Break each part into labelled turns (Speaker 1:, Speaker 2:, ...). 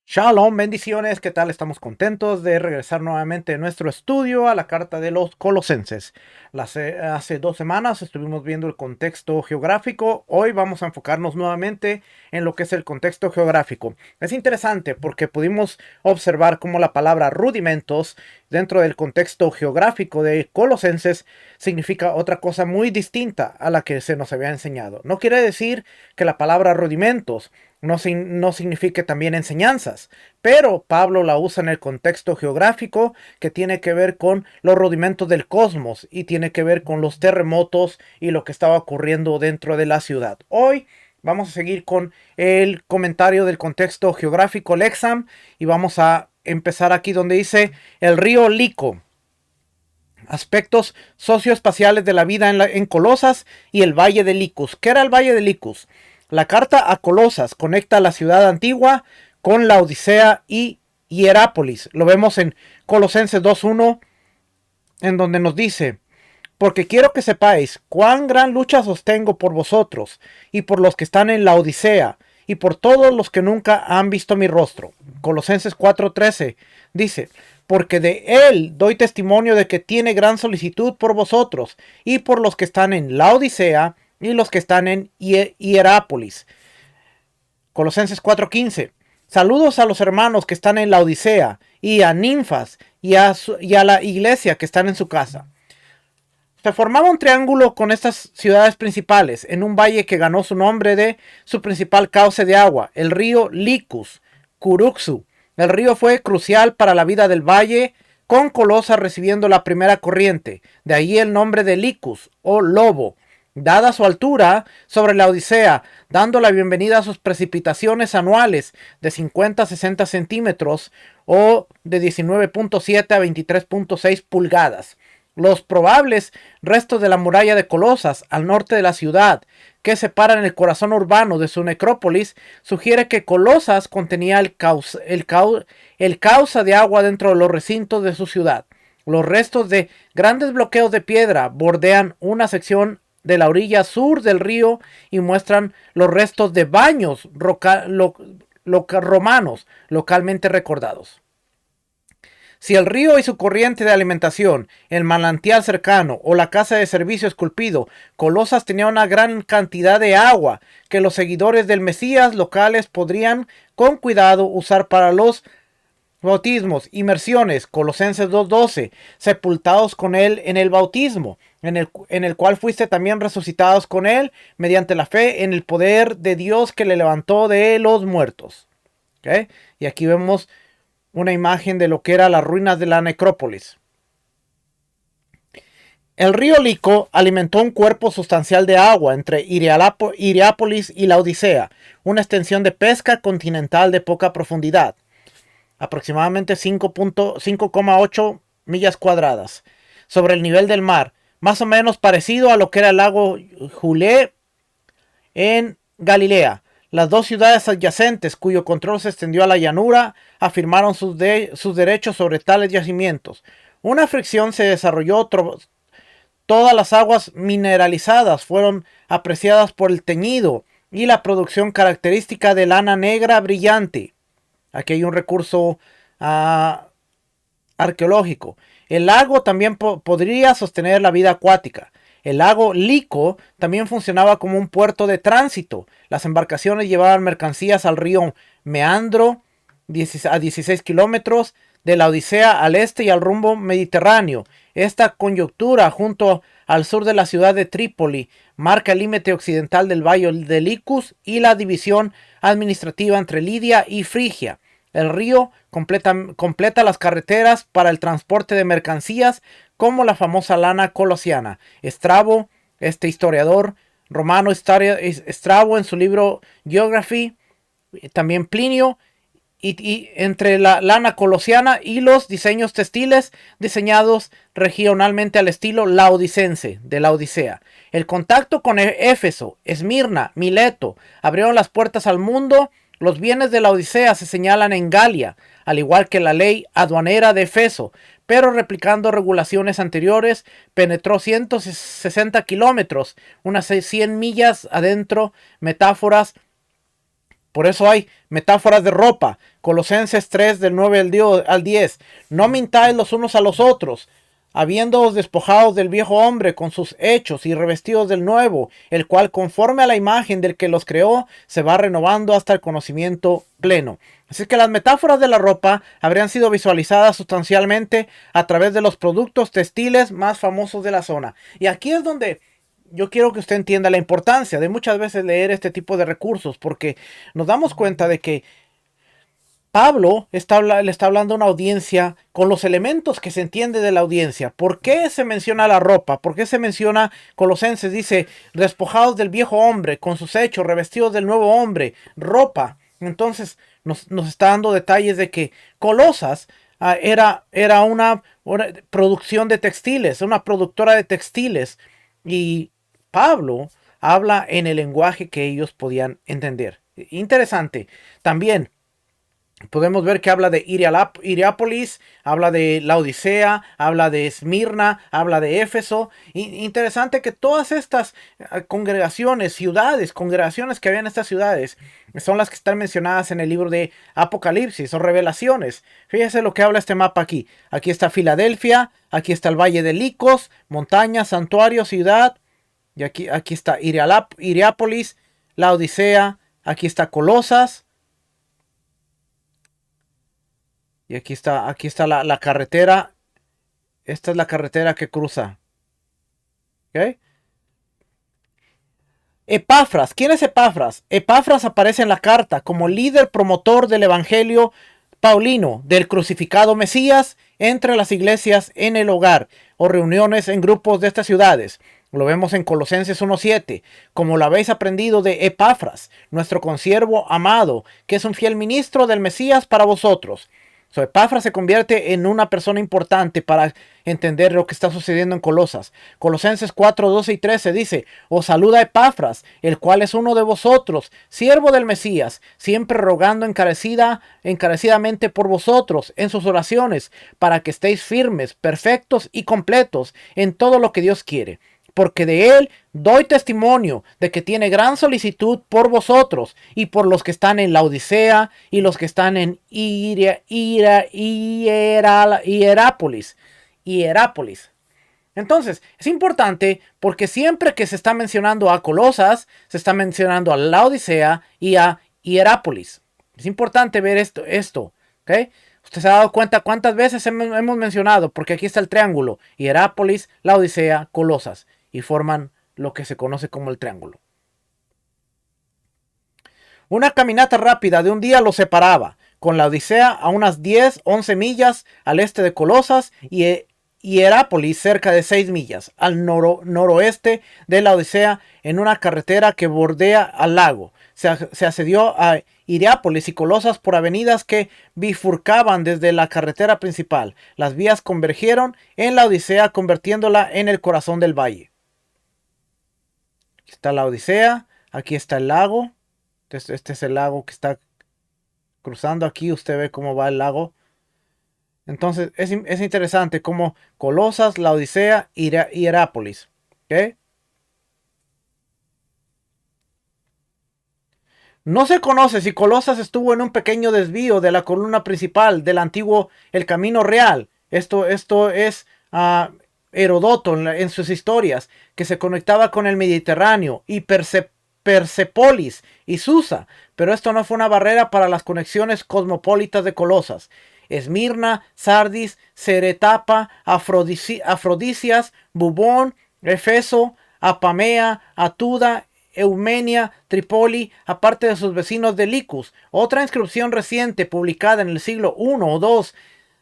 Speaker 1: Shalom, bendiciones, ¿qué tal? Estamos contentos de regresar nuevamente a nuestro estudio a la carta de los Colosenses. Hace 2 semanas estuvimos viendo el contexto geográfico. Hoy vamos a enfocarnos nuevamente en lo que es el contexto geográfico. Es interesante porque pudimos observar cómo la palabra rudimentos dentro del contexto geográfico de Colosenses significa otra cosa muy distinta a la que se nos había enseñado. No quiere decir que la palabra rudimentos no signifique también enseñanzas, pero Pablo la usa en el contexto geográfico que tiene que ver con los rudimentos del cosmos y tiene que ver con los terremotos y lo que estaba ocurriendo dentro de la ciudad. Hoy vamos a seguir con el comentario del contexto geográfico Lexam y vamos a empezar aquí donde dice el río Lico. Aspectos socioespaciales de la vida en Colosas y el Valle de Licus. ¿Qué era el Valle de Licus? La carta a Colosas conecta la ciudad antigua con la Odisea y Hierápolis. Lo vemos en Colosenses 2.1, en donde nos dice: porque quiero que sepáis cuán gran lucha sostengo por vosotros y por los que están en la Odisea y por todos los que nunca han visto mi rostro. Colosenses 4.13 dice: porque de él doy testimonio de que tiene gran solicitud por vosotros y por los que están en la Odisea y los que están en Hierápolis. Colosenses 4.15. Saludos a los hermanos que están en la Odisea y a Ninfas y a la iglesia que están en su casa. Se formaba un triángulo con estas ciudades principales en un valle que ganó su nombre de su principal cauce de agua, el río Licus, Curuxu. El río fue crucial para la vida del valle, con Colosas recibiendo la primera corriente, de ahí el nombre de Licus o lobo, dada su altura sobre la Odisea, dando la bienvenida a sus precipitaciones anuales de 50 a 60 centímetros o de 19.7 a 23.6 pulgadas. Los probables restos de la muralla de Colosas al norte de la ciudad, que separan el corazón urbano de su necrópolis, sugiere que Colosas contenía el cauce de agua dentro de los recintos de su ciudad. Los restos de grandes bloqueos de piedra bordean una sección de la orilla sur del río y muestran los restos de baños romanos localmente recordados. Si el río y su corriente de alimentación, el manantial cercano o la casa de servicio esculpido, Colosas tenía una gran cantidad de agua que los seguidores del Mesías locales podrían con cuidado usar para los bautismos, inmersiones. Colosenses 2.12, sepultados con él en el bautismo, en el cual fuiste también resucitados con él mediante la fe en el poder de Dios que le levantó de los muertos. ¿Okay? Y aquí vemos una imagen de lo que eran las ruinas de la necrópolis. El río Lico alimentó un cuerpo sustancial de agua entre Hierápolis y la Odisea, una extensión de pesca continental de poca profundidad, aproximadamente 5,8 millas cuadradas, sobre el nivel del mar, más o menos parecido a lo que era el lago Julé en Galilea. Las dos ciudades adyacentes, cuyo control se extendió a la llanura, afirmaron sus derechos sobre tales yacimientos. Una fricción se desarrolló. Todas las aguas mineralizadas fueron apreciadas por el teñido y la producción característica de lana negra brillante. Aquí hay un recurso arqueológico. El lago también podría sostener la vida acuática. El lago Lico también funcionaba como un puerto de tránsito. Las embarcaciones llevaban mercancías al río Meandro a 16 kilómetros de la Odisea al este y al rumbo mediterráneo. Esta coyuntura junto al sur de la ciudad de Trípoli marca el límite occidental del valle de Licus y la división administrativa entre Lidia y Frigia. El río completa las carreteras para el transporte de mercancías, como la famosa lana colosiana. Estrabo, historiador romano, Estrabo en su libro Geography, también Plinio y entre la lana colosiana y los diseños textiles diseñados regionalmente al estilo laodicense de la Odisea. El contacto con Éfeso, Esmirna, Mileto abrieron las puertas al mundo. Los bienes de la Odisea se señalan en Galia, al igual que la ley aduanera de Efeso, pero replicando regulaciones anteriores, penetró 160 kilómetros, unas 100 millas adentro, metáforas. Por eso hay metáforas de ropa. Colosenses 3 del 9 al 10. No mintáis los unos a los otros, habiéndoos despojados del viejo hombre con sus hechos y revestidos del nuevo, el cual conforme a la imagen del que los creó, se va renovando hasta el conocimiento pleno. Así que las metáforas de la ropa habrían sido visualizadas sustancialmente a través de los productos textiles más famosos de la zona. Y aquí es donde yo quiero que usted entienda la importancia de muchas veces leer este tipo de recursos, porque nos damos cuenta de que Pablo le está hablando a una audiencia con los elementos que se entiende de la audiencia. ¿Por qué se menciona la ropa? ¿Por qué se menciona Colosenses? Dice, despojados del viejo hombre, con sus hechos, revestidos del nuevo hombre, ropa. Entonces nos está dando detalles de que Colosas era una producción de textiles, una productora de textiles. Y Pablo habla en el lenguaje que ellos podían entender. Interesante. También podemos ver que habla de Hierápolis, habla de la Odisea, habla de Esmirna, habla de Éfeso. Interesante que todas estas congregaciones que había en estas ciudades, son las que están mencionadas en el libro de Apocalipsis o Revelaciones. Fíjese lo que habla este mapa aquí. Aquí está Filadelfia, aquí está el Valle de Licos, montaña, santuario, ciudad. Y aquí está Hierápolis, la Odisea, aquí está Colosas. Y aquí está la carretera. Esta es la carretera que cruza. ¿Ok? Epafras. ¿Quién es Epafras? Epafras aparece en la carta como líder promotor del evangelio paulino del crucificado Mesías entre las iglesias en el hogar o reuniones en grupos de estas ciudades. Lo vemos en Colosenses 1:7, como lo habéis aprendido de Epafras, nuestro consiervo amado, que es un fiel ministro del Mesías para vosotros. Epafras se convierte en una persona importante para entender lo que está sucediendo en Colosas. Colosenses 4:12 y 13 dice, os saluda Epafras, el cual es uno de vosotros, siervo del Mesías, siempre rogando encarecidamente por vosotros en sus oraciones, para que estéis firmes, perfectos y completos en todo lo que Dios quiere. Porque de él doy testimonio de que tiene gran solicitud por vosotros y por los que están en la Odisea y los que están en Hierápolis. Entonces, es importante porque siempre que se está mencionando a Colosas, se está mencionando a la Odisea y a Hierápolis. Es importante ver esto, ¿ok? Usted se ha dado cuenta cuántas veces hemos mencionado, porque aquí está el triángulo, Hierápolis, la Odisea, Colosas, y forman lo que se conoce como el triángulo. Una caminata rápida de un día los separaba, con la Odisea a unas 10-11 millas al este de Colosas y Hierápolis cerca de 6 millas al noroeste de la Odisea en una carretera que bordea al lago. Se accedió a Hierápolis y Colosas por avenidas que bifurcaban desde la carretera principal. Las vías convergieron en la Odisea, convirtiéndola en el corazón del valle. Aquí está la Odisea, aquí está el lago. Este es el lago que está cruzando aquí. Usted ve cómo va el lago. Entonces es interesante como Colosas, la Odisea y Hierápolis. ¿Okay? No se conoce si Colosas estuvo en un pequeño desvío de la columna principal del antiguo el Camino Real. Esto es Herodoto en sus historias, que se conectaba con el Mediterráneo y Persepolis y Susa, pero esto no fue una barrera para las conexiones cosmopolitas de Colosas. Esmirna, Sardis, Ceretapa, Afrodisias, Bubón, Efeso, Apamea, Atuda, Eumenia, Trípoli, aparte de sus vecinos de Licus. Otra inscripción reciente publicada en el siglo I o II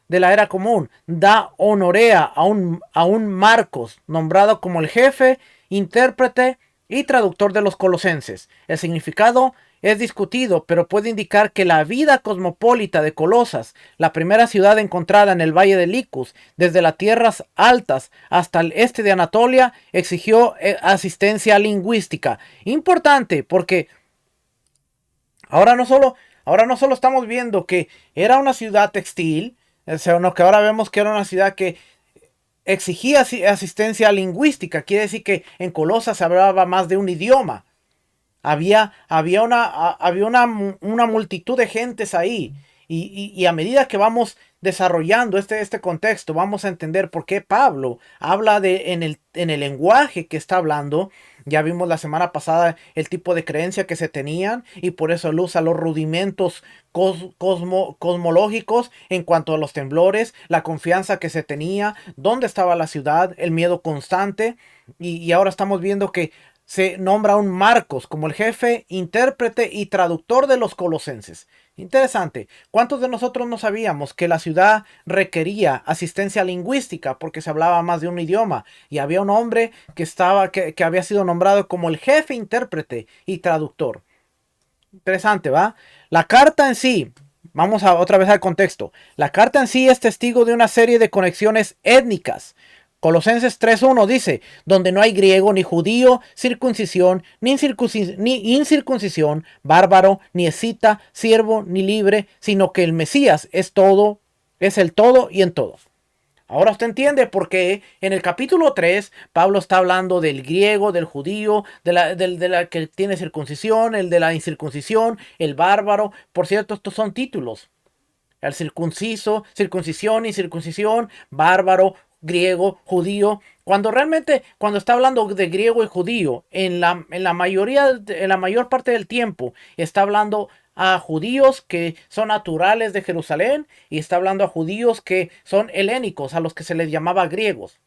Speaker 1: de la era común da honorea a un Marcos, nombrado como el jefe, intérprete y traductor de los colosenses. El significado es discutido, pero puede indicar que la vida cosmopolita de Colosas, la primera ciudad encontrada en el valle de Licus, desde las tierras altas hasta el este de Anatolia, exigió asistencia lingüística. Importante, porque ahora no solo, ahora no solo estamos viendo que era una ciudad textil, sino que ahora vemos que era una ciudad que exigía asistencia lingüística. Quiere decir que en Colosas se hablaba más de un idioma. Había una multitud de gentes ahí. Y a medida que vamos desarrollando este contexto, vamos a entender por qué Pablo habla en el lenguaje que está hablando. Ya vimos la semana pasada el tipo de creencia que se tenían y por eso él usa los rudimentos cosmológicos en cuanto a los temblores, la confianza que se tenía, dónde estaba la ciudad, el miedo constante. Y ahora estamos viendo que se nombra a un Marcos como el jefe, intérprete y traductor de los colosenses. Interesante. ¿Cuántos de nosotros no sabíamos que la ciudad requería asistencia lingüística porque se hablaba más de un idioma? Y había un hombre que había sido nombrado como el jefe, intérprete y traductor. Interesante, ¿va? La carta en sí, vamos otra vez al contexto. La carta en sí es testigo de una serie de conexiones étnicas. Colosenses 3.1 dice, donde no hay griego ni judío, circuncisión, ni incircuncisión, bárbaro, ni escita, siervo, ni libre, sino que el Mesías es todo, es el todo y en todo. Ahora usted entiende por qué en el capítulo 3 Pablo está hablando del griego, del judío, de la que tiene circuncisión, el de la incircuncisión, el bárbaro. Por cierto, estos son títulos. El circunciso, circuncisión, incircuncisión, bárbaro, griego, judío. Cuando está hablando de griego y judío, en la mayor parte del tiempo, está hablando a judíos que son naturales de Jerusalén y está hablando a judíos que son helénicos, a los que se les llamaba griegos.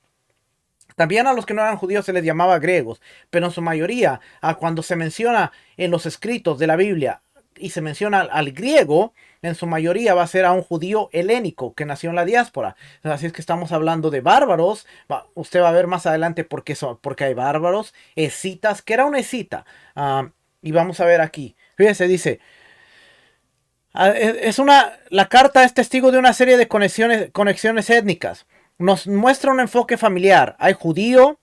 Speaker 1: También a los que no eran judíos se les llamaba griegos, pero en su mayoría, cuando se menciona en los escritos de la Biblia y se menciona al griego, en su mayoría va a ser a un judío helénico que nació en la diáspora. Así es que estamos hablando de bárbaros. Usted va a ver más adelante porque hay bárbaros, escitas. ¿Qué era una escita? Y vamos a ver aquí. Fíjese, dice, la carta es testigo de una serie de conexiones étnicas. Nos muestra un enfoque familiar. Hay judío,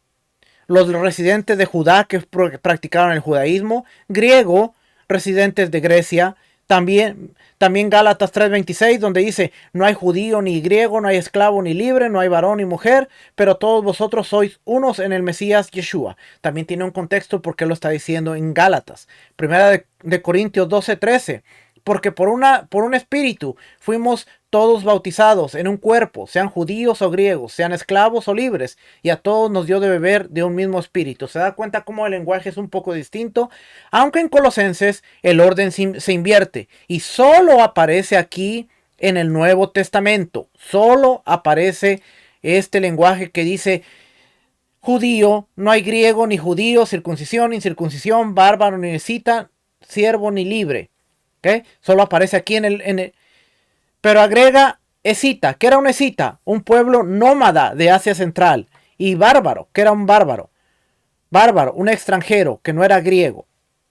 Speaker 1: los residentes de Judá que practicaron el judaísmo, griego, residentes de Grecia, también Gálatas 3:26, donde dice, no hay judío ni griego, no hay esclavo ni libre, no hay varón ni mujer, pero todos vosotros sois unos en el Mesías Yeshua. También tiene un contexto porque lo está diciendo en Gálatas. Primera de Corintios 12:13. Porque por un espíritu fuimos todos bautizados en un cuerpo, sean judíos o griegos, sean esclavos o libres, y a todos nos dio de beber de un mismo espíritu. ¿Se da cuenta cómo el lenguaje es un poco distinto? Aunque en Colosenses el orden se invierte y solo aparece aquí en el Nuevo Testamento. Solo aparece este lenguaje que dice judío, no hay griego ni judío, circuncisión, incircuncisión, bárbaro ni escita, siervo ni libre. ¿Okay? Solo aparece aquí pero agrega escita. ¿Qué era una escita? Un pueblo nómada de Asia Central. Y bárbaro. ¿Qué era un bárbaro? Bárbaro, un extranjero que no era griego.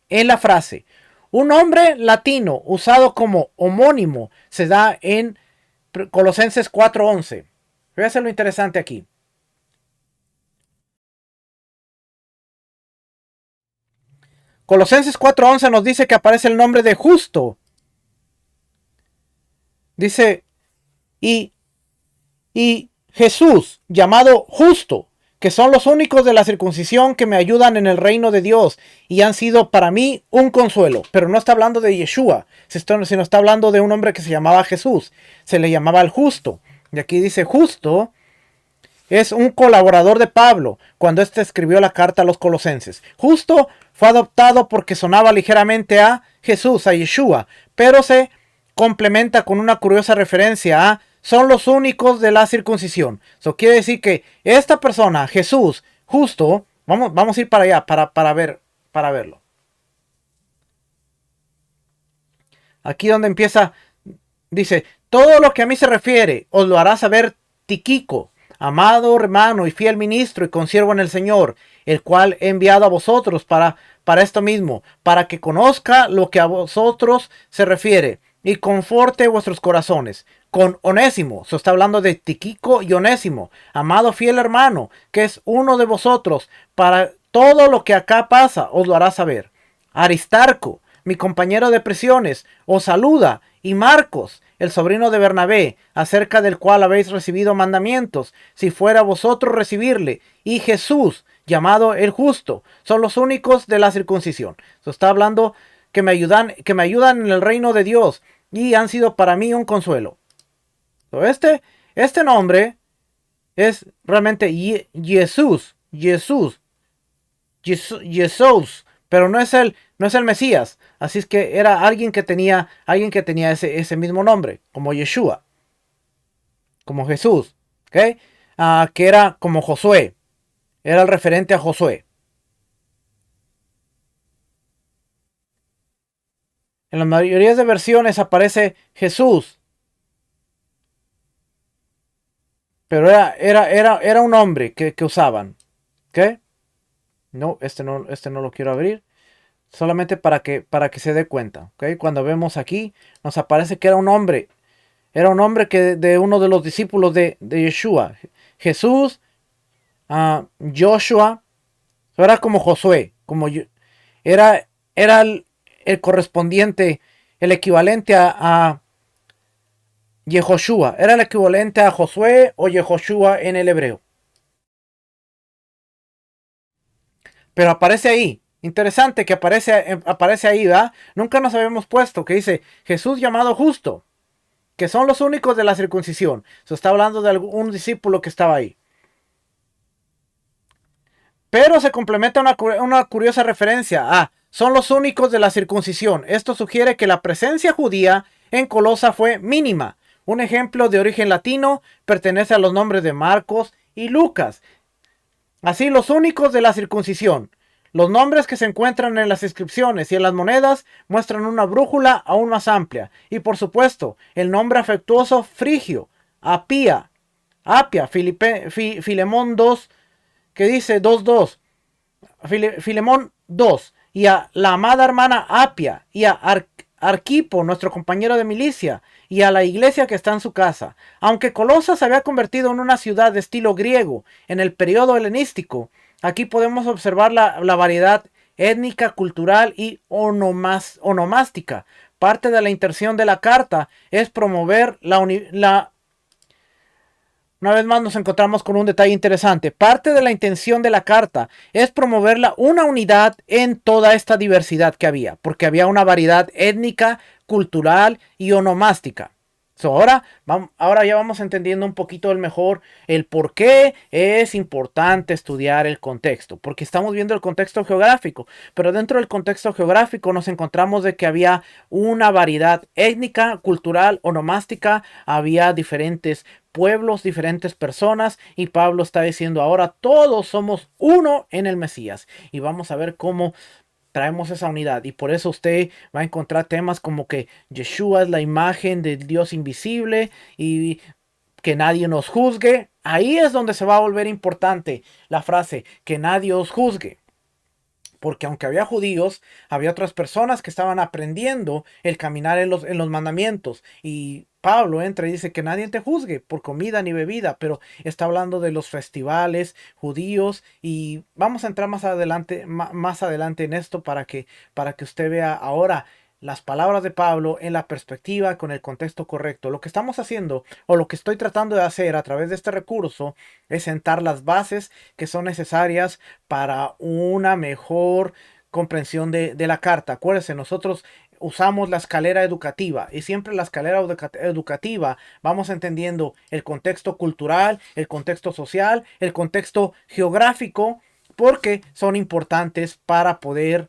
Speaker 1: En la frase, un nombre latino usado como homónimo se da en Colosenses 4:11. Fíjense lo interesante aquí. Colosenses 4:11 nos dice que aparece el nombre de justo. Dice, y Jesús, llamado justo, que son los únicos de la circuncisión que me ayudan en el reino de Dios y han sido para mí un consuelo. Pero no está hablando de Yeshua, sino está hablando de un hombre que se llamaba Jesús. Se le llamaba el justo. Y aquí dice justo. Es un colaborador de Pablo cuando éste escribió la carta a los colosenses. Justo fue adoptado porque sonaba ligeramente a Jesús, a Yeshua, pero se complementa con una curiosa referencia a son los únicos de la circuncisión. Eso quiere decir que esta persona, Jesús, justo, vamos a ir para allá para verlo. Aquí donde empieza, dice, todo lo que a mí se refiere os lo hará saber Tíquico. amado hermano y fiel ministro y consiervo en el Señor, el cual he enviado a vosotros para esto mismo, para que conozca lo que a vosotros se refiere y conforte vuestros corazones. Con Onésimo, se está hablando de Tíquico y Onésimo, amado fiel hermano, que es uno de vosotros, para todo lo que acá pasa, os lo hará saber. Aristarco, mi compañero de prisiones, os saluda, y Marcos, el sobrino de Bernabé, acerca del cual habéis recibido mandamientos, si fuera vosotros recibirle, y Jesús, llamado el justo, son los únicos de la circuncisión. Se está hablando que me ayudan en el reino de Dios, y han sido para mí un consuelo. Este nombre es realmente Jesús, pero no es el Mesías. Así es que era alguien que tenía ese mismo nombre, como Yeshua, como Jesús, ¿ok? Que era como Josué, era el referente a Josué. En la mayoría de versiones aparece Jesús, pero era un nombre que usaban, ¿ok? No, este no lo quiero abrir. Solamente para que se dé cuenta, ¿ok? Cuando vemos aquí, nos aparece que era un hombre que de uno de los discípulos de Yeshua. Jesús, Joshua, era como Josué, era el correspondiente, el equivalente a Yehoshua, era el equivalente a Josué o Yehoshua en el hebreo. Pero aparece ahí. Interesante que aparece ahí, ¿verdad? Nunca nos habíamos puesto que dice Jesús llamado justo, que son los únicos de la circuncisión. Se está hablando de un discípulo que estaba ahí. Pero se complementa una curiosa referencia. Son los únicos de la circuncisión. Esto sugiere que la presencia judía en Colosa fue mínima. Un ejemplo de origen latino pertenece a los nombres de Marcos y Lucas. Así, los únicos de la circuncisión. Los nombres que se encuentran en las inscripciones y en las monedas muestran una brújula aún más amplia. Y por supuesto, el nombre afectuoso Frigio, Apia, Filemón 2, que dice 2:2, Filemón 2, y a la amada hermana Apia, y a Arquipo, nuestro compañero de milicia, y a la iglesia que está en su casa. Aunque Colosas se había convertido en una ciudad de estilo griego en el periodo helenístico, aquí podemos observar la variedad étnica, cultural y onomástica. Parte de la intención de la carta es promover una vez más nos encontramos con un detalle interesante. Parte de la intención de la carta es promover una unidad en toda esta diversidad que había, porque había una variedad étnica, cultural y onomástica. Ahora ya vamos entendiendo un poquito mejor el por qué es importante estudiar el contexto, porque estamos viendo el contexto geográfico, pero dentro del contexto geográfico nos encontramos de que había una variedad étnica, cultural, onomástica, había diferentes pueblos, diferentes personas, y Pablo está diciendo ahora todos somos uno en el Mesías, y vamos a ver cómo traemos esa unidad, y por eso usted va a encontrar temas como que Yeshua es la imagen del Dios invisible y que nadie nos juzgue. Ahí es donde se va a volver importante la frase que nadie os juzgue. Porque aunque había judíos, había otras personas que estaban aprendiendo el caminar en los mandamientos. Y Pablo entra y dice que nadie te juzgue por comida ni bebida, pero está hablando de los festivales judíos. Y vamos a entrar más adelante en esto para que usted vea ahora las palabras de Pablo en la perspectiva con el contexto correcto. Lo que estamos haciendo o lo que estoy tratando de hacer a través de este recurso es sentar las bases que son necesarias para una mejor comprensión de la carta. Acuérdense, nosotros usamos la escalera educativa y siempre la escalera educativa vamos entendiendo el contexto cultural, el contexto social, el contexto geográfico, porque son importantes para poder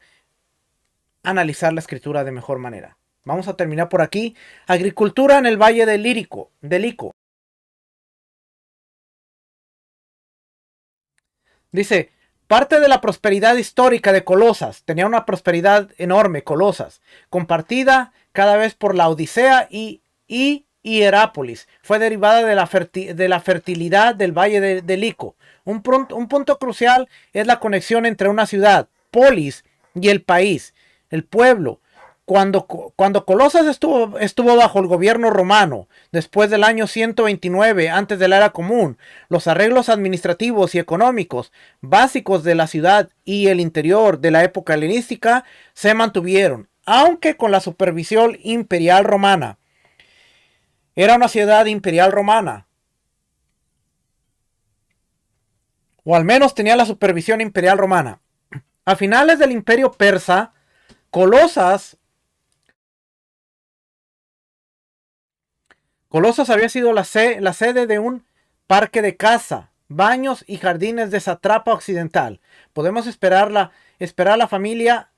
Speaker 1: analizar la escritura de mejor manera. Vamos a terminar por aquí. Agricultura en el Valle del Ico. Dice, parte de la prosperidad histórica de Colosas, tenía una prosperidad enorme, Colosas, compartida cada vez por la Odisea y y Herápolis. Fue derivada de la fertilidad del valle de Lico. Un punto crucial es la conexión entre una ciudad, polis, y el país, el pueblo. Cuando Colosas estuvo bajo el gobierno romano, después del año 129 antes de la era común, los arreglos administrativos y económicos básicos de la ciudad y el interior de la época helenística se mantuvieron, aunque con la supervisión imperial romana. Era una ciudad imperial romana, o al menos tenía la supervisión imperial romana. A finales del imperio persa, Colosas había sido la sede de un parque de caza, baños y jardines de satrapa occidental. Podemos esperar la familiar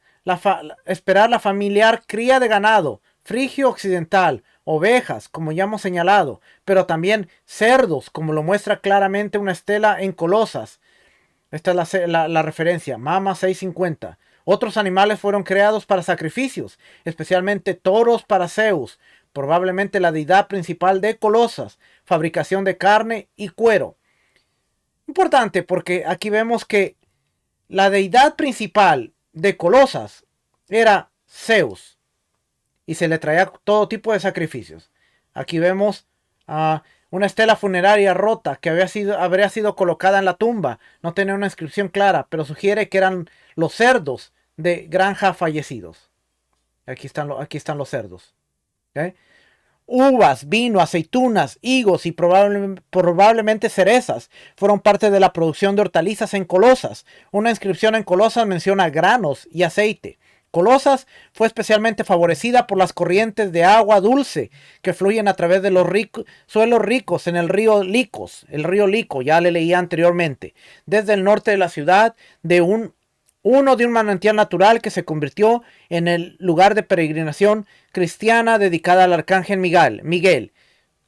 Speaker 1: cría de ganado, frigio occidental, ovejas, como ya hemos señalado, pero también cerdos, como lo muestra claramente una estela en Colosas. Esta es la referencia, Mama 650. Otros animales fueron creados para sacrificios, especialmente toros para Zeus, probablemente la deidad principal de Colosas, fabricación de carne y cuero. Importante porque aquí vemos que la deidad principal de Colosas era Zeus y se le traía todo tipo de sacrificios. Aquí vemos una estela funeraria rota que habría sido colocada en la tumba. No tiene una inscripción clara, pero sugiere que eran los cerdos de granja fallecidos. Aquí están los cerdos. ¿Okay? Uvas, vino, aceitunas, higos y probablemente cerezas fueron parte de la producción de hortalizas en Colosas. Una inscripción en Colosas menciona granos y aceite. Colosas fue especialmente favorecida por las corrientes de agua dulce que fluyen a través de los suelos ricos en el río Lico, ya le leía anteriormente, desde el norte de la ciudad, de un manantial natural que se convirtió en el lugar de peregrinación cristiana dedicada al arcángel Miguel.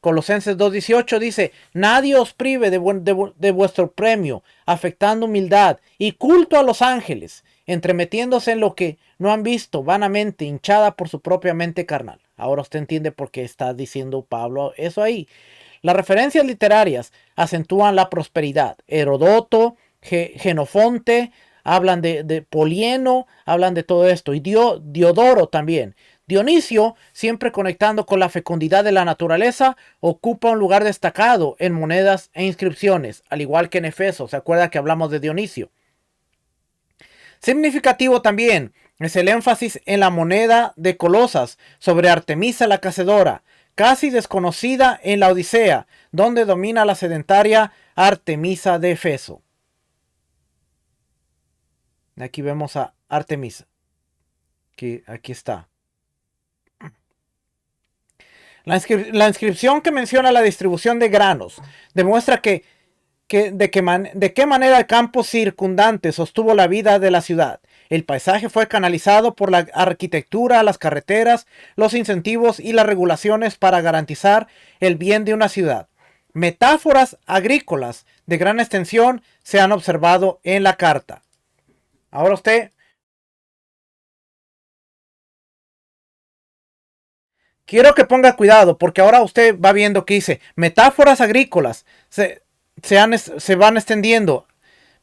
Speaker 1: Colosenses 2:18 dice: nadie os prive de vuestro premio, afectando humildad y culto a los ángeles, entremetiéndose en lo que no han visto, vanamente hinchada por su propia mente carnal. Ahora usted entiende por qué está diciendo Pablo eso ahí. Las referencias literarias acentúan la prosperidad. Herodoto, Genofonte, hablan de Polieno, hablan de todo esto. Y Diodoro también. Dionisio, siempre conectando con la fecundidad de la naturaleza, ocupa un lugar destacado en monedas e inscripciones, al igual que en Efeso. ¿Se acuerda que hablamos de Dionisio? Significativo también es el énfasis en la moneda de Colosas sobre Artemisa la Cazadora, casi desconocida en la Odisea, donde domina la sedentaria Artemisa de Efeso. Aquí vemos a Artemisa. Aquí está. La inscripción que menciona la distribución de granos demuestra de qué manera el campo circundante sostuvo la vida de la ciudad. El paisaje fue canalizado por la arquitectura, las carreteras, los incentivos y las regulaciones para garantizar el bien de una ciudad. Metáforas agrícolas de gran extensión se han observado en la carta. Ahora usted quiero que ponga cuidado porque ahora usted va viendo que dice metáforas agrícolas se van extendiendo.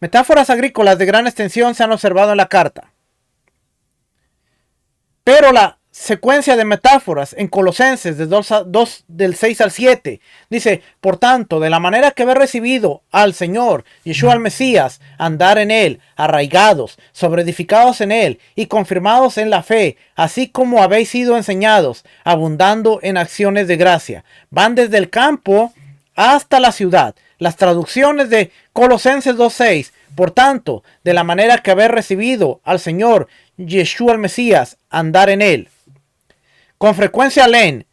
Speaker 1: Metáforas agrícolas de gran extensión se han observado en la carta. Pero la secuencia de metáforas en Colosenses del 6 al 7 dice: por tanto, de la manera que habéis recibido al Señor Yeshua al Mesías, andar en él, arraigados, sobreedificados en él y confirmados en la fe, así como habéis sido enseñados, abundando en acciones de gracia. Van desde el campo hasta la ciudad. Las traducciones de Colosenses 2:6: por tanto, de la manera que habéis recibido al Señor Yeshua el Mesías, andar en él. Con frecuencia leen,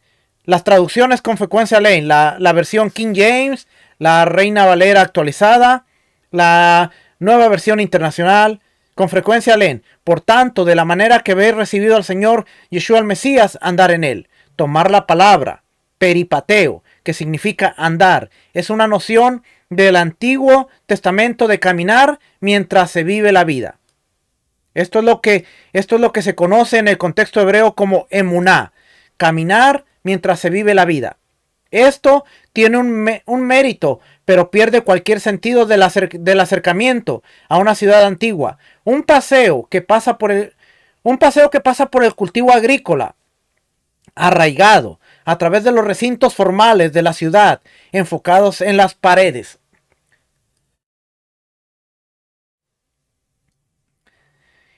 Speaker 1: las traducciones con frecuencia leen la versión King James, la Reina Valera actualizada, la nueva versión internacional. Con frecuencia leen: por tanto, de la manera que habéis recibido al Señor Yeshua el Mesías, andar en él. Tomar la palabra, peripateo, que significa andar, es una noción del Antiguo Testamento de caminar mientras se vive la vida. Esto es lo que se conoce en el contexto hebreo como emuná, caminar mientras se vive la vida. Esto tiene un mérito, pero pierde cualquier sentido del acercamiento a una ciudad antigua. Un paseo que pasa por el cultivo agrícola, arraigado, a través de los recintos formales de la ciudad, enfocados en las paredes.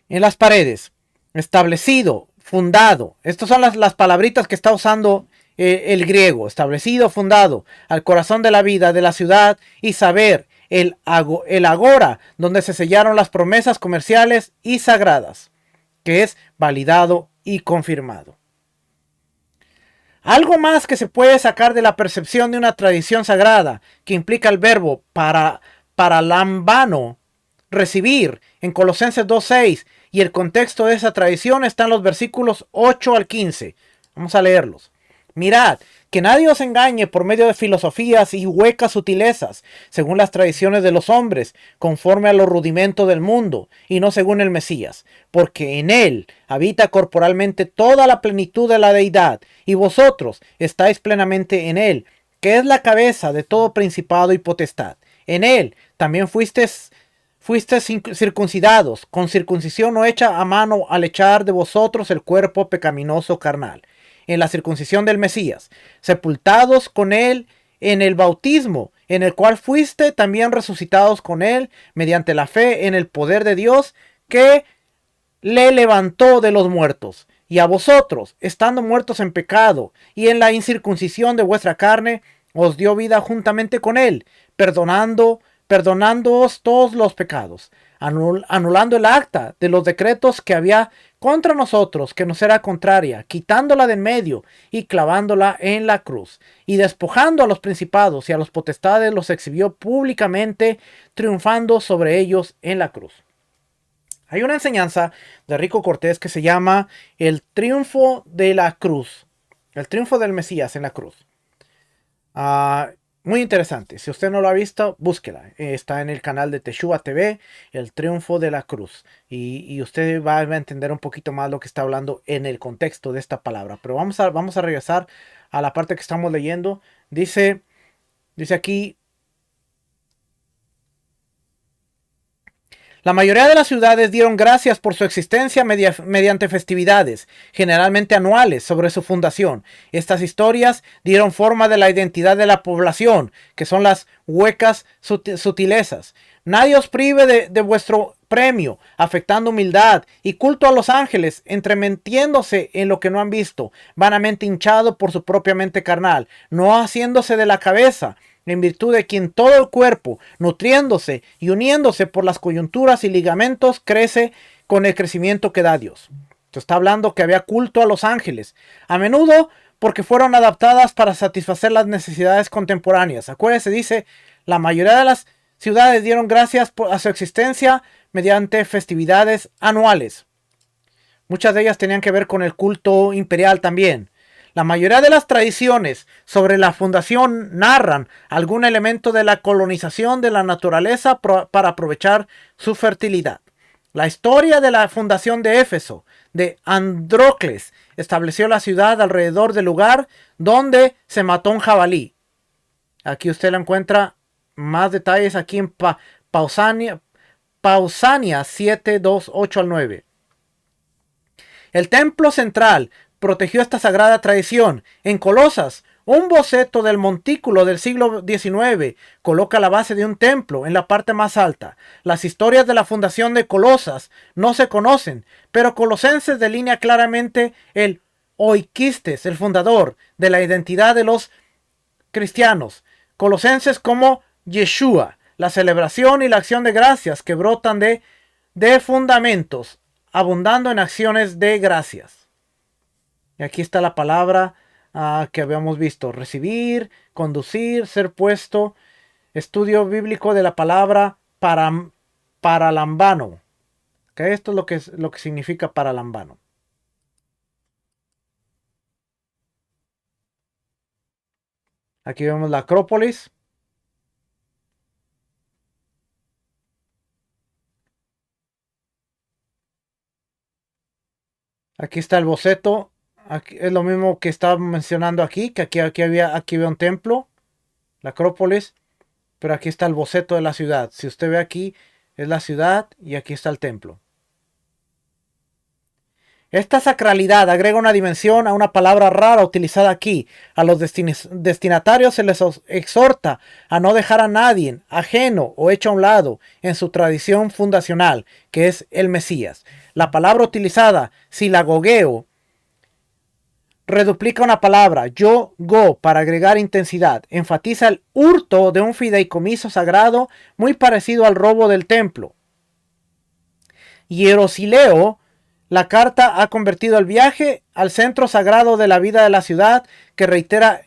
Speaker 1: En las paredes, establecido, fundado. Estas son las palabritas que está usando el griego. Establecido, fundado, al corazón de la vida de la ciudad y saber el agora, donde se sellaron las promesas comerciales y sagradas, que es validado y confirmado. Algo más que se puede sacar de la percepción de una tradición sagrada, que implica el verbo para lambano, recibir, en Colosenses 2.6, y el contexto de esa tradición está en los versículos 8 al 15. Vamos a leerlos. Mirad, que nadie os engañe por medio de filosofías y huecas sutilezas, según las tradiciones de los hombres, conforme a los rudimentos del mundo, y no según el Mesías, porque en él habita corporalmente toda la plenitud de la deidad, y vosotros estáis plenamente en él, que es la cabeza de todo principado y potestad. En él también fuisteis circuncidados, con circuncisión no hecha a mano al echar de vosotros el cuerpo pecaminoso carnal, en la circuncisión del Mesías, sepultados con él en el bautismo, en el cual fuiste también resucitados con él mediante la fe en el poder de Dios que le levantó de los muertos. Y a vosotros, estando muertos en pecado y en la incircuncisión de vuestra carne, os dio vida juntamente con él, perdonándoos todos los pecados, anulando el acta de los decretos que había contra nosotros, que nos era contraria, quitándola de en medio y clavándola en la cruz, y despojando a los principados y a los potestades, los exhibió públicamente, triunfando sobre ellos en la cruz. Hay una enseñanza de Rico Cortés que se llama el triunfo de la cruz, el triunfo del Mesías en la cruz. Muy interesante. Si usted no lo ha visto, búsquela. Está en el canal de Teshua TV, El Triunfo de la Cruz. Y usted va a entender un poquito más lo que está hablando en el contexto de esta palabra. Pero vamos a regresar a la parte que estamos leyendo. Dice aquí: la mayoría de las ciudades dieron gracias por su existencia mediante festividades, generalmente anuales, sobre su fundación. Estas historias dieron forma de la identidad de la población, que son las huecas sutilezas. Nadie os prive de vuestro premio, afectando humildad y culto a los ángeles, entremetiéndose en lo que no han visto, vanamente hinchado por su propia mente carnal, no haciéndose de la cabeza, en virtud de quien todo el cuerpo, nutriéndose y uniéndose por las coyunturas y ligamentos, crece con el crecimiento que da Dios. Esto está hablando que había culto a los ángeles, a menudo porque fueron adaptadas para satisfacer las necesidades contemporáneas. Acuérdese, dice, la mayoría de las ciudades dieron gracias a su existencia mediante festividades anuales. Muchas de ellas tenían que ver con el culto imperial también. La mayoría de las tradiciones sobre la fundación narran algún elemento de la colonización de la naturaleza para aprovechar su fertilidad. La historia de la fundación de Éfeso, de Andrócles, estableció la ciudad alrededor del lugar donde se mató un jabalí. Aquí usted lo encuentra más detalles aquí en Pausanias 7, 2, 8 al 9. El templo central protegió esta sagrada tradición. En Colosas, un boceto del montículo del siglo XIX coloca la base de un templo en la parte más alta. Las historias de la fundación de Colosas no se conocen, pero Colosenses delinea claramente el oikistes, el fundador de la identidad de los cristianos. Colosenses como Yeshua, la celebración y la acción de gracias que brotan de fundamentos, abundando en acciones de gracias. Y aquí está la palabra que habíamos visto: recibir, conducir, ser puesto. Estudio bíblico de la palabra paralambano. Que esto es lo que significa paralambano. Aquí vemos la Acrópolis. Aquí está el boceto es lo mismo que estaba mencionando aquí, que aquí había un templo, la Acrópolis, pero aquí está el boceto de la ciudad. Si usted ve aquí, es la ciudad y aquí está el templo. Esta sacralidad agrega una dimensión a una palabra rara utilizada aquí. A los destinatarios se les exhorta a no dejar a nadie ajeno o hecho a un lado en su tradición fundacional, que es el Mesías. La palabra utilizada, silagogeo, reduplica una palabra, go, para agregar intensidad. Enfatiza el hurto de un fideicomiso sagrado muy parecido al robo del templo. Hierosileo, la carta ha convertido el viaje al centro sagrado de la vida de la ciudad, que reitera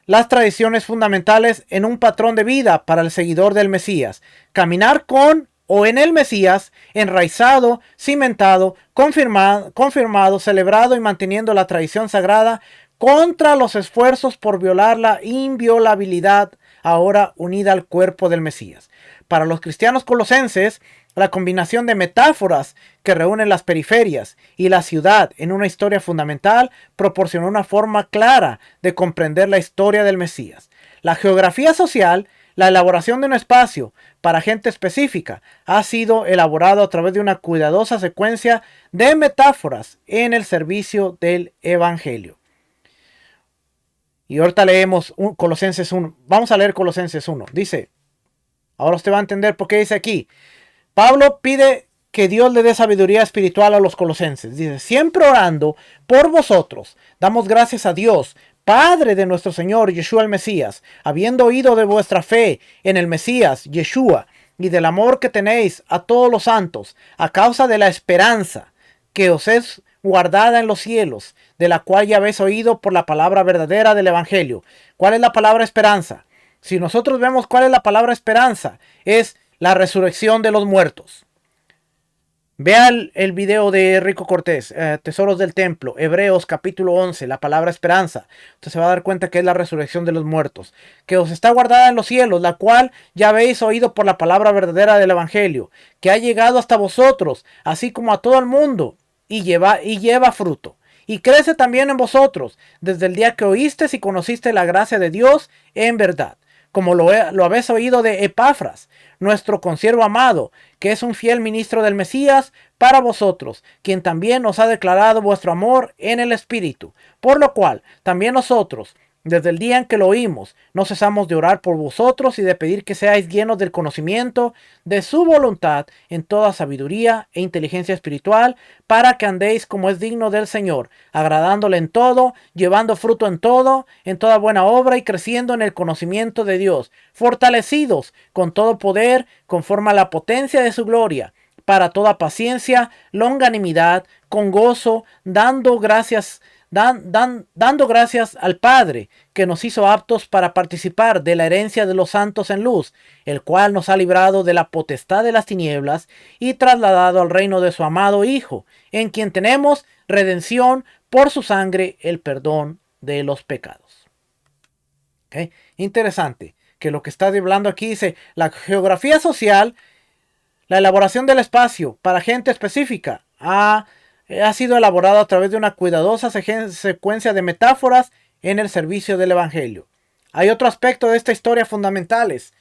Speaker 1: las tradiciones fundamentales en un patrón de vida para el seguidor del Mesías. Caminar con o en el Mesías, enraizado, cimentado, confirmado, celebrado y manteniendo la tradición sagrada contra los esfuerzos por violar la inviolabilidad, ahora unida al cuerpo del Mesías. Para los cristianos colosenses, la combinación de metáforas que reúnen las periferias y la ciudad en una historia fundamental proporcionó una forma clara de comprender la historia del Mesías. La geografía social, la elaboración de un espacio para gente específica, ha sido elaborado a través de una cuidadosa secuencia de metáforas en el servicio del Evangelio. Y ahorita leemos Colosenses 1. Vamos a leer Colosenses 1. Dice, ahora usted va a entender por qué dice aquí. Pablo pide que Dios le dé sabiduría espiritual a los colosenses. Dice, siempre orando por vosotros, damos gracias a Dios, Padre de nuestro Señor Yeshua el Mesías, habiendo oído de vuestra fe en el Mesías, Yeshua, y del amor que tenéis a todos los santos, a causa de la esperanza que os es guardada en los cielos, de la cual ya habéis oído por la palabra verdadera del Evangelio. ¿Cuál es la palabra esperanza? Si nosotros vemos cuál es la palabra esperanza, es la resurrección de los muertos. Vea el video de Rico Cortés, Tesoros del Templo, Hebreos capítulo 11, la palabra esperanza. Usted se va a dar cuenta que es la resurrección de los muertos, que os está guardada en los cielos, la cual ya habéis oído por la palabra verdadera del Evangelio, que ha llegado hasta vosotros, así como a todo el mundo, y lleva fruto. Y crece también en vosotros, desde el día que oísteis y conociste la gracia de Dios en verdad, como lo habéis oído de Epafras, nuestro consiervo amado, que es un fiel ministro del Mesías para vosotros, quien también os ha declarado vuestro amor en el Espíritu, por lo cual también nosotros, desde el día en que lo oímos, no cesamos de orar por vosotros y de pedir que seáis llenos del conocimiento de su voluntad en toda sabiduría e inteligencia espiritual, para que andéis como es digno del Señor, agradándole en todo, llevando fruto en todo, en toda buena obra y creciendo en el conocimiento de Dios, fortalecidos con todo poder conforme a la potencia de su gloria, para toda paciencia, longanimidad, con gozo, dando gracias al Padre, que nos hizo aptos para participar de la herencia de los santos en luz, el cual nos ha librado de la potestad de las tinieblas y trasladado al reino de su amado Hijo, en quien tenemos redención por su sangre, el perdón de los pecados. ¿Okay? Interesante que lo que está hablando aquí dice, la geografía social, la elaboración del espacio para gente específica, ha sido elaborado a través de una cuidadosa secuencia de metáforas en el servicio del Evangelio. Hay otro aspecto de esta historia fundamentales.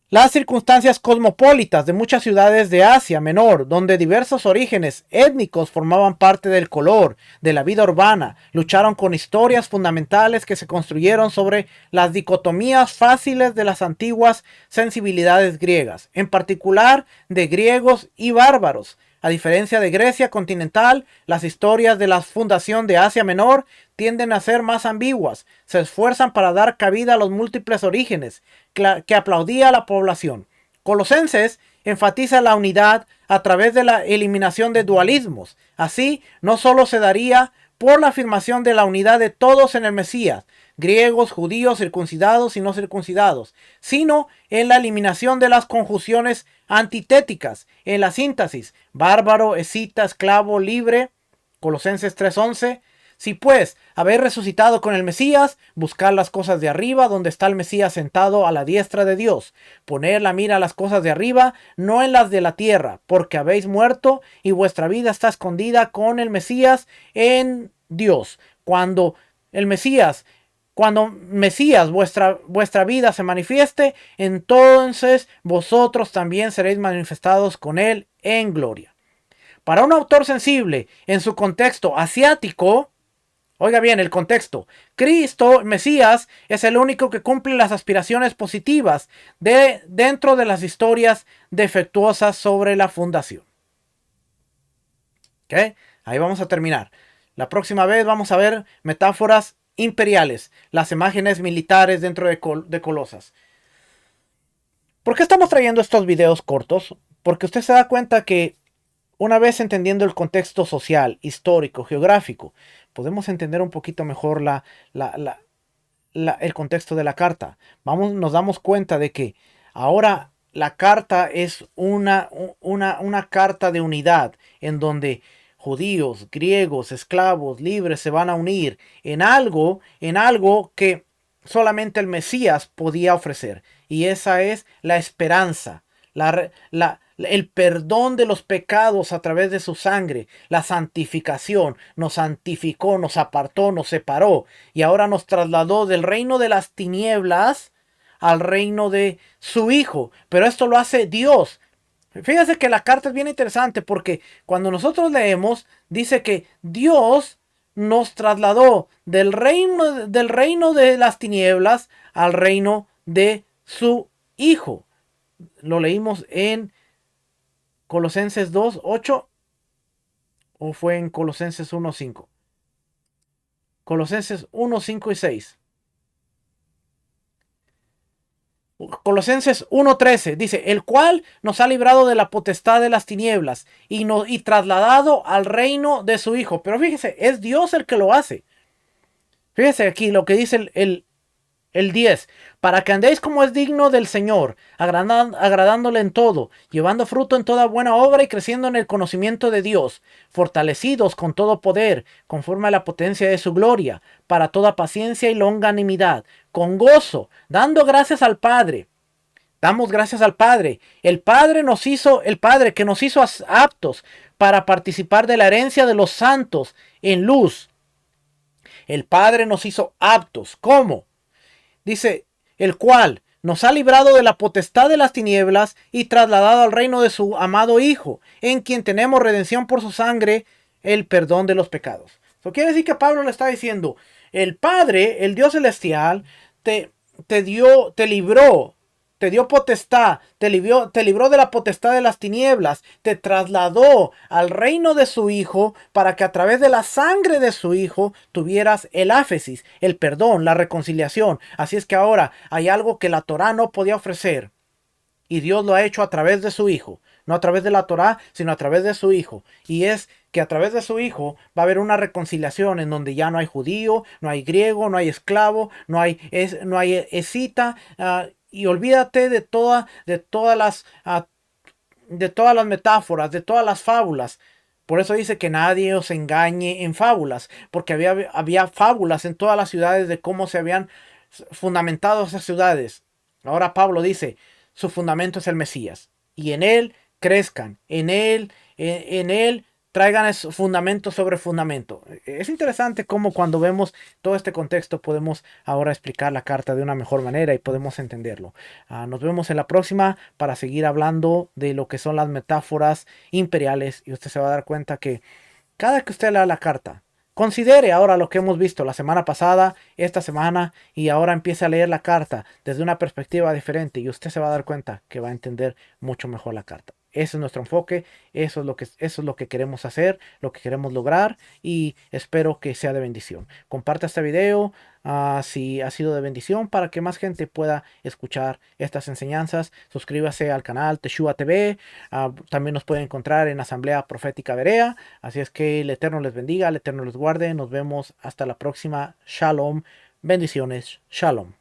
Speaker 1: Las circunstancias cosmopolitas de muchas ciudades de Asia Menor, donde diversos orígenes étnicos formaban parte del color de la vida urbana, lucharon con historias fundamentales que se construyeron sobre las dicotomías fáciles de las antiguas sensibilidades griegas, en particular de griegos y bárbaros. A diferencia de Grecia continental, las historias de la fundación de Asia Menor tienden a ser más ambiguas, se esfuerzan para dar cabida a los múltiples orígenes que aplaudía a la población. Colosenses enfatiza la unidad a través de la eliminación de dualismos. Así, no solo se daría por la afirmación de la unidad de todos en el Mesías, griegos, judíos, circuncidados y no circuncidados, sino en la eliminación de las conjunciones antitéticas, en la síntesis, bárbaro, escita, esclavo, libre, Colosenses 3:11. Si pues habéis resucitado con el Mesías, buscar las cosas de arriba, donde está el Mesías sentado a la diestra de Dios. Poner la mira a las cosas de arriba, no en las de la tierra, porque habéis muerto y vuestra vida está escondida con el Mesías en Dios. Cuando Mesías, vuestra vida se manifieste, entonces vosotros también seréis manifestados con Él en gloria. Para un autor sensible en su contexto asiático, oiga bien el contexto, Cristo, Mesías, es el único que cumple las aspiraciones positivas dentro de las historias defectuosas sobre la fundación. ¿Ok? Ahí vamos a terminar. La próxima vez vamos a ver metáforas imperiales, las imágenes militares dentro de Colosas. ¿Por qué estamos trayendo estos videos cortos? Porque usted se da cuenta que una vez entendiendo el contexto social, histórico, geográfico, podemos entender un poquito mejor el contexto de la carta. Nos damos cuenta de que ahora la carta es una carta de unidad en donde judíos, griegos, esclavos, libres se van a unir en algo que solamente el Mesías podía ofrecer. Y esa es la esperanza, el perdón de los pecados a través de su sangre, la santificación. Nos santificó, nos apartó, nos separó y ahora nos trasladó del reino de las tinieblas al reino de su Hijo. Pero esto lo hace Dios. Fíjense que la carta es bien interesante porque cuando nosotros leemos, dice que Dios nos trasladó del reino de las tinieblas al reino de su Hijo. Lo leímos en Colosenses 2:8 o fue en Colosenses 1:5. Colosenses 1:5 y 6. Colosenses 1:13 dice, el cual nos ha librado de la potestad de las tinieblas y trasladado al reino de su Hijo. Pero fíjese, es Dios el que lo hace. Fíjese aquí lo que dice el 10, para que andéis como es digno del Señor, agradándole en todo, llevando fruto en toda buena obra y creciendo en el conocimiento de Dios, fortalecidos con todo poder, conforme a la potencia de su gloria, para toda paciencia y longanimidad, con gozo, dando gracias al Padre. Damos gracias al Padre. El Padre que nos hizo aptos para participar de la herencia de los santos en luz. El Padre nos hizo aptos. ¿Cómo? Dice, el cual nos ha librado de la potestad de las tinieblas y trasladado al reino de su amado Hijo, en quien tenemos redención por su sangre, el perdón de los pecados. Eso quiere decir que Pablo le está diciendo, el Padre, el Dios celestial, te libró, te dio potestad, te libró de la potestad de las tinieblas, te trasladó al reino de su Hijo para que a través de la sangre de su Hijo tuvieras el áfesis, el perdón, la reconciliación. Así es que ahora hay algo que la Torá no podía ofrecer y Dios lo ha hecho a través de su Hijo. No a través de la Torá, sino a través de su Hijo. Y es que a través de su Hijo va a haber una reconciliación en donde ya no hay judío, no hay griego, no hay esclavo, no hay escita, y olvídate de todas las metáforas, de todas las fábulas. Por eso dice que nadie os engañe en fábulas, porque había fábulas en todas las ciudades de cómo se habían fundamentado esas ciudades. Ahora Pablo dice, su fundamento es el Mesías, y en él crezcan, en él traigan fundamento sobre fundamento. Es interesante cómo cuando vemos todo este contexto podemos ahora explicar la carta de una mejor manera y podemos entenderlo. Nos vemos en la próxima para seguir hablando de lo que son las metáforas imperiales y usted se va a dar cuenta que cada que usted lea la carta, considere ahora lo que hemos visto la semana pasada, esta semana y ahora empiece a leer la carta desde una perspectiva diferente y usted se va a dar cuenta que va a entender mucho mejor la carta. Ese es nuestro enfoque, eso es lo que queremos hacer, lo que queremos lograr y espero que sea de bendición. Comparte este video si ha sido de bendición para que más gente pueda escuchar estas enseñanzas. Suscríbase al canal Teshua TV, también nos pueden encontrar en Asamblea Profética Berea. Así es que el Eterno les bendiga, el Eterno les guarde. Nos vemos hasta la próxima. Shalom, bendiciones, shalom.